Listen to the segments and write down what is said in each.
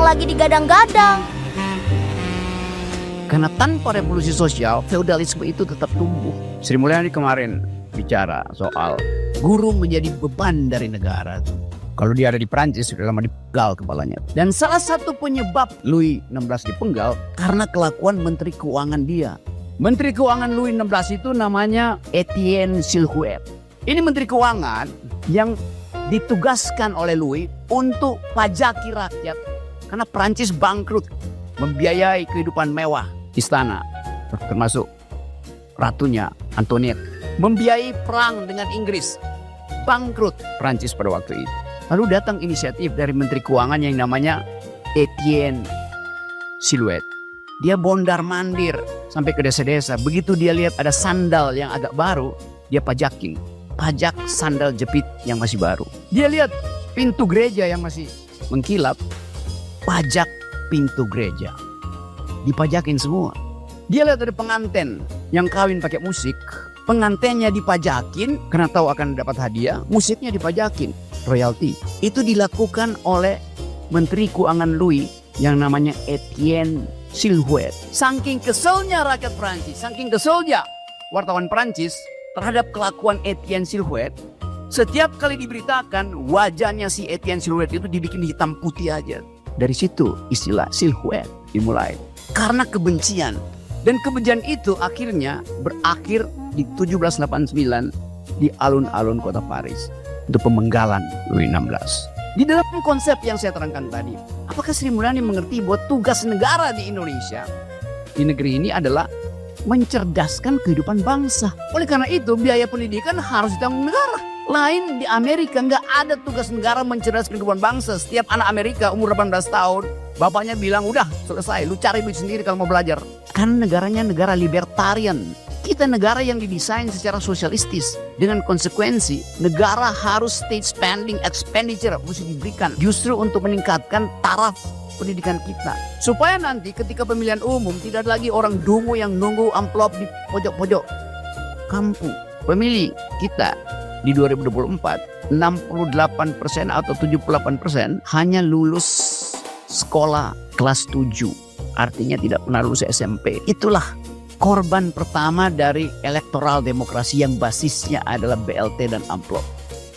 lagi digadang-gadang. Karena tanpa revolusi sosial, feodalisme itu tetap tumbuh. Sri Mulyani kemarin bicara soal guru menjadi beban dari negara. Kalau dia ada di Prancis, sudah lama dipenggal kepalanya. Dan salah satu penyebab Louis XVI dipenggal karena kelakuan Menteri Keuangan dia. Menteri Keuangan Louis XVI itu namanya Etienne Silhouette. Ini Menteri Keuangan yang ditugaskan oleh Louis untuk pajaki rakyat. Karena Prancis bangkrut, membiayai kehidupan mewah istana, termasuk ratunya Antoinette. Membiayai perang dengan Inggris, bangkrut Prancis pada waktu itu. Lalu datang inisiatif dari Menteri Keuangan yang namanya Etienne Silhouette. Dia bondar-mandir sampai ke desa-desa. Begitu dia lihat ada sandal yang agak baru, dia pajakin. Pajak sandal jepit yang masih baru. Dia lihat pintu gereja yang masih mengkilap, pajak pintu gereja. Dipajakin semua. Dia lihat ada pengantin yang kawin pakai musik, pengantinnya dipajakin karena tahu akan dapat hadiah, musiknya dipajakin. Royalty. Itu dilakukan oleh Menteri Keuangan Louis yang namanya Etienne Silhouette. Saking keselnya rakyat Prancis, saking keselnya wartawan Prancis terhadap kelakuan Etienne Silhouette, setiap kali diberitakan wajahnya si Etienne Silhouette itu dibikin hitam putih aja. Dari situ istilah Silhouette dimulai. Karena kebencian. Dan kebencian itu akhirnya berakhir di 1789 di alun-alun kota Paris. Untuk pemenggalan Louis XVI. Di dalam konsep yang saya terangkan tadi, apakah Sri Mulyani mengerti bahwa tugas negara di Indonesia, di negeri ini adalah mencerdaskan kehidupan bangsa. Oleh karena itu biaya pendidikan harus ditanggung negara. Lain di Amerika nggak ada tugas negara mencerdaskan kehidupan bangsa. Setiap anak Amerika umur 18 tahun, bapaknya bilang udah selesai, lu cari duit sendiri kalau mau belajar. Kan negaranya negara libertarian. Kita negara yang didesain secara sosialistis. Dengan konsekuensi, negara harus state spending expenditure mesti diberikan justru untuk meningkatkan taraf pendidikan kita. Supaya nanti ketika pemilihan umum tidak ada lagi orang dungu yang nunggu amplop di pojok-pojok kampung. Pemilih kita di 2024, 68% atau 78% hanya lulus sekolah kelas 7. Artinya tidak pernah lulus SMP. Itulah korban pertama dari elektoral demokrasi yang basisnya adalah BLT dan amplop.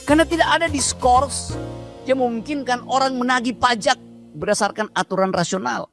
Karena tidak ada diskurs yang memungkinkan orang menagih pajak berdasarkan aturan rasional.